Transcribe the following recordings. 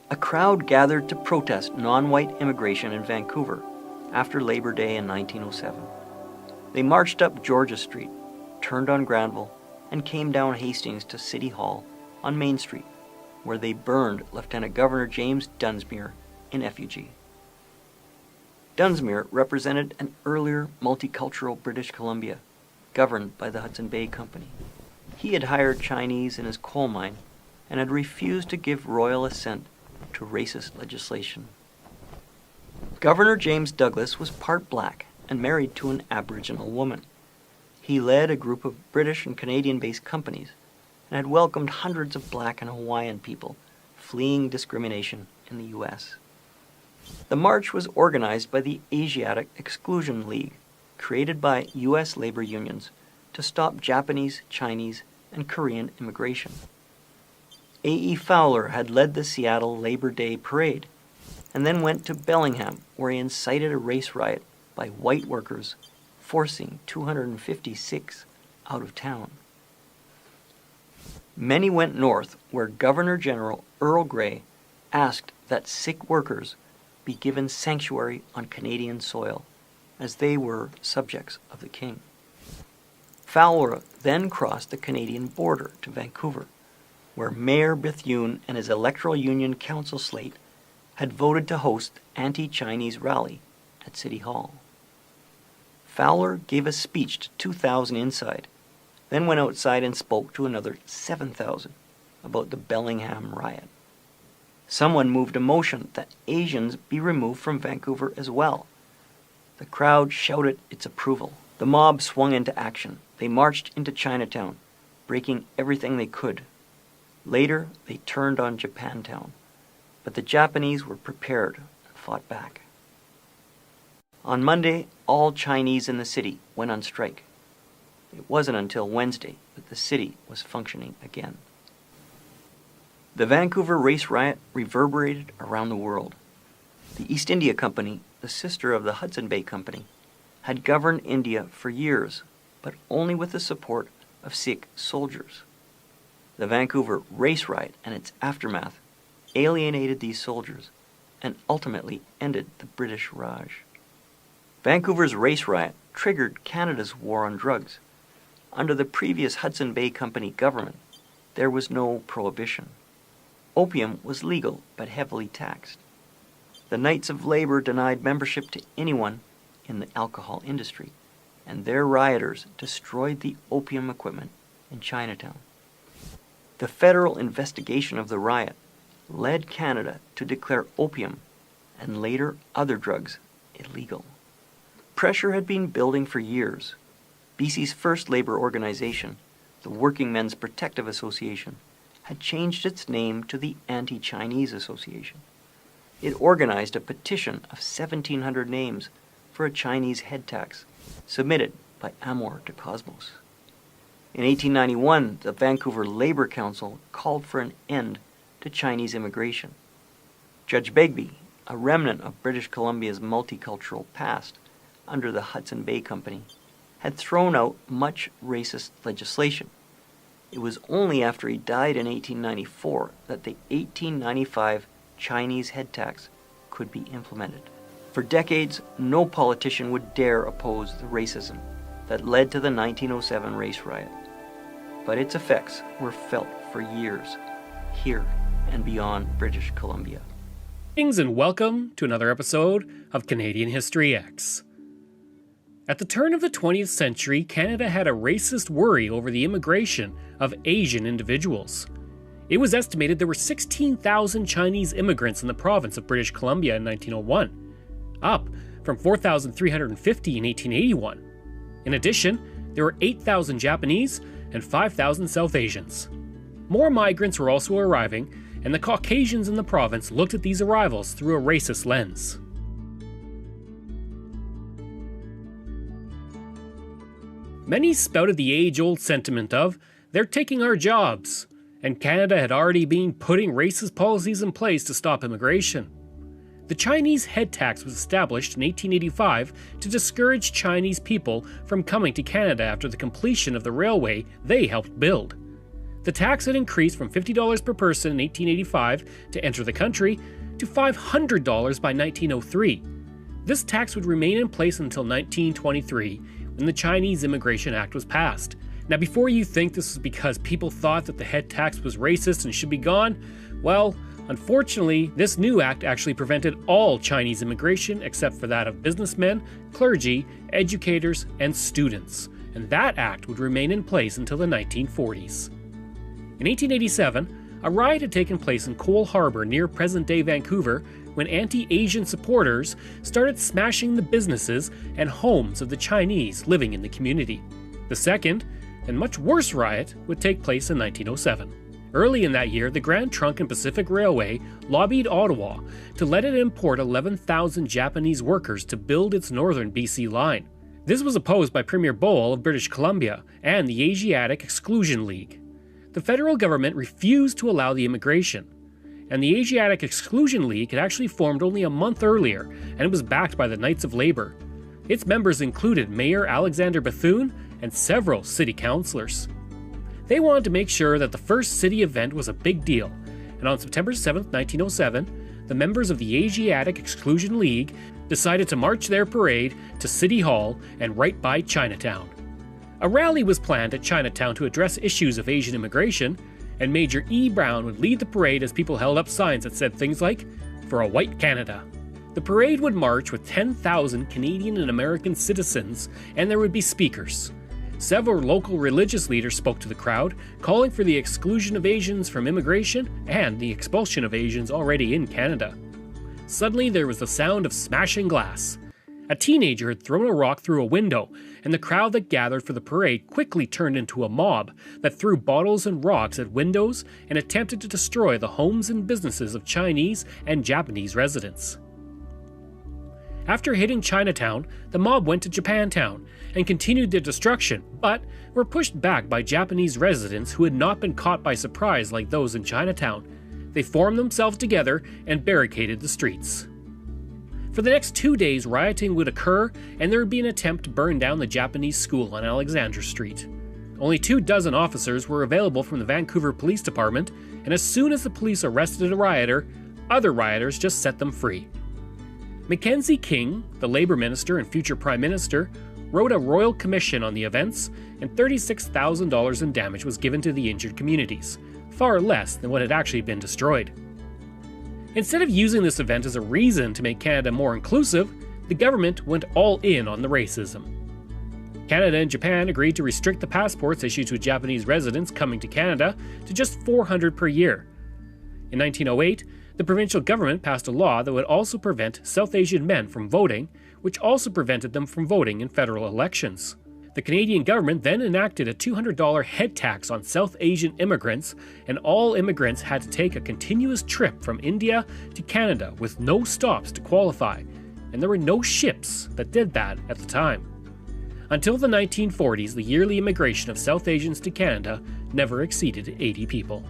A crowd gathered to protest non-white immigration in Vancouver after Labor Day in 1907. They marched up Georgia Street, turned on Granville, and came down Hastings to City Hall on Main Street, where they burned Lieutenant Governor James Dunsmuir in effigy. Dunsmuir represented an earlier multicultural British Columbia, governed by the Hudson Bay Company. He had hired Chinese in his coal mine and had refused to give royal assent to racist legislation. Governor James Douglas was part black and married to an Aboriginal woman. He led a group of British and Canadian-based companies and had welcomed hundreds of black and Hawaiian people fleeing discrimination in the U.S. The march was organized by the Asiatic Exclusion League, created by U.S. labor unions to stop Japanese, Chinese, and Korean immigration. A.E. Fowler had led the Seattle Labor Day Parade and then went to Bellingham, where he incited a race riot by white workers, forcing 256 out of town. Many went north, where Governor General Earl Grey asked that Sikh workers be given sanctuary on Canadian soil, as they were subjects of the king. Fowler then crossed the Canadian border to Vancouver, where Mayor Bethune and his electoral union council slate had voted to host anti-Chinese rally at City Hall. Fowler gave a speech to 2,000 inside, then went outside and spoke to another 7,000 about the Bellingham riot. Someone moved a motion that Asians be removed from Vancouver as well. The crowd shouted its approval. The mob swung into action. They marched into Chinatown, breaking everything they could. Later, they turned on Japantown, but the Japanese were prepared and fought back. On Monday, all Chinese in the city went on strike. It wasn't until Wednesday that the city was functioning again. The Vancouver race riot reverberated around the world. The East India Company, the sister of the Hudson Bay Company, had governed India for years, but only with the support of Sikh soldiers. The Vancouver race riot and its aftermath alienated these soldiers and ultimately ended the British Raj. Vancouver's race riot triggered Canada's war on drugs. Under the previous Hudson Bay Company government, there was no prohibition. Opium was legal but heavily taxed. The Knights of Labor denied membership to anyone in the alcohol industry, and their rioters destroyed the opium equipment in Chinatown. The federal investigation of the riot led Canada to declare opium and later other drugs illegal. Pressure had been building for years. BC's first labor organization, the Working Men's Protective Association, had changed its name to the Anti-Chinese Association. It organized a petition of 1,700 names for a Chinese head tax, submitted by Amour de Cosmos. In 1891, the Vancouver Labor Council called for an end to Chinese immigration. Judge Begbie, a remnant of British Columbia's multicultural past under the Hudson Bay Company, had thrown out much racist legislation. It was only after he died in 1894 that the 1895 Chinese head tax could be implemented. For decades, no politician would dare oppose the racism that led to the 1907 race riot. But its effects were felt for years, here and beyond British Columbia. Greetings and welcome to another episode of Canadian History X. At the turn of the 20th century, Canada had a racist worry over the immigration of Asian individuals. It was estimated there were 16,000 Chinese immigrants in the province of British Columbia in 1901, up from 4,350 in 1881. In addition, there were 8,000 Japanese and 5,000 South Asians. More migrants were also arriving, and the Caucasians in the province looked at these arrivals through a racist lens. Many spouted the age-old sentiment of, "They're taking our jobs," and Canada had already been putting racist policies in place to stop immigration. The Chinese head tax was established in 1885 to discourage Chinese people from coming to Canada after the completion of the railway they helped build. The tax had increased from $50 per person in 1885 to enter the country to $500 by 1903. This tax would remain in place until 1923, when the Chinese Immigration Act was passed. Now, before you think this was because people thought that the head tax was racist and should be gone, well, unfortunately, this new act actually prevented all Chinese immigration except for that of businessmen, clergy, educators, and students, and that act would remain in place until the 1940s. In 1887, a riot had taken place in Cole Harbour near present-day Vancouver when anti-Asian supporters started smashing the businesses and homes of the Chinese living in the community. The second, and much worse riot, would take place in 1907. Early in that year, the Grand Trunk and Pacific Railway lobbied Ottawa to let it import 11,000 Japanese workers to build its northern BC line. This was opposed by Premier Boal of British Columbia and the Asiatic Exclusion League. The federal government refused to allow the immigration, and the Asiatic Exclusion League had actually formed only a month earlier, and it was backed by the Knights of Labor. Its members included Mayor Alexander Bethune and several city councillors. They wanted to make sure that the first city event was a big deal, and on September 7, 1907, the members of the Asiatic Exclusion League decided to march their parade to City Hall and right by Chinatown. A rally was planned at Chinatown to address issues of Asian immigration, and Major E. Brown would lead the parade as people held up signs that said things like, "For a White Canada." The parade would march with 10,000 Canadian and American citizens, and there would be speakers. Several local religious leaders spoke to the crowd, calling for the exclusion of Asians from immigration and the expulsion of Asians already in Canada. Suddenly, there was the sound of smashing glass. A teenager had thrown a rock through a window, and the crowd that gathered for the parade quickly turned into a mob that threw bottles and rocks at windows and attempted to destroy the homes and businesses of Chinese and Japanese residents. After hitting Chinatown, the mob went to Japantown and continued their destruction, but were pushed back by Japanese residents who had not been caught by surprise like those in Chinatown. They formed themselves together and barricaded the streets. For the next 2 days, rioting would occur, and there would be an attempt to burn down the Japanese school on Alexandra Street. Only 24 officers were available from the Vancouver Police Department, and as soon as the police arrested a rioter, other rioters just set them free. Mackenzie King, the Labour Minister and future Prime Minister, wrote a royal commission on the events, and $36,000 in damage was given to the injured communities, far less than what had actually been destroyed. Instead of using this event as a reason to make Canada more inclusive, the government went all in on the racism. Canada and Japan agreed to restrict the passports issued to Japanese residents coming to Canada to just 400 per year. In 1908, the provincial government passed a law that would also prevent South Asian men from voting, which also prevented them from voting in federal elections. The Canadian government then enacted a $200 head tax on South Asian immigrants, and all immigrants had to take a continuous trip from India to Canada with no stops to qualify, and there were no ships that did that at the time. Until the 1940s, the yearly immigration of South Asians to Canada never exceeded 80 people.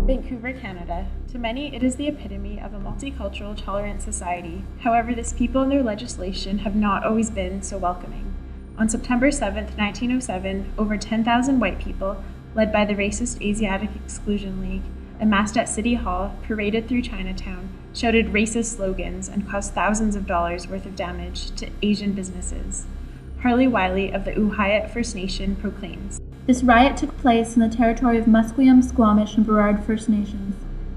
Vancouver, Canada. To many, it is the epitome of a multicultural, tolerant society. However, this people and their legislation have not always been so welcoming. On September 7, 1907, over 10,000 white people, led by the racist Asiatic Exclusion League, amassed at City Hall, paraded through Chinatown, shouted racist slogans, and caused thousands of dollars worth of damage to Asian businesses. Harley Wiley of the Ojibwe First Nation proclaims, "This riot took place in the territory of Musqueam, Squamish, and Burrard First Nations,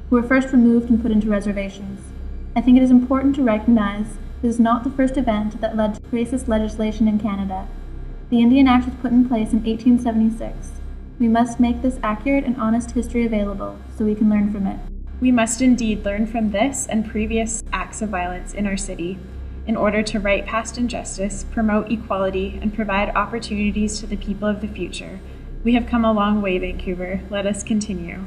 who were first removed and put into reservations. I think it is important to recognize this is not the first event that led to racist legislation in Canada. The Indian Act was put in place in 1876. We must make this accurate and honest history available so we can learn from it. We must indeed learn from this and previous acts of violence in our city in order to right past injustice, promote equality, and provide opportunities to the people of the future. We have come a long way, Vancouver. Let us continue."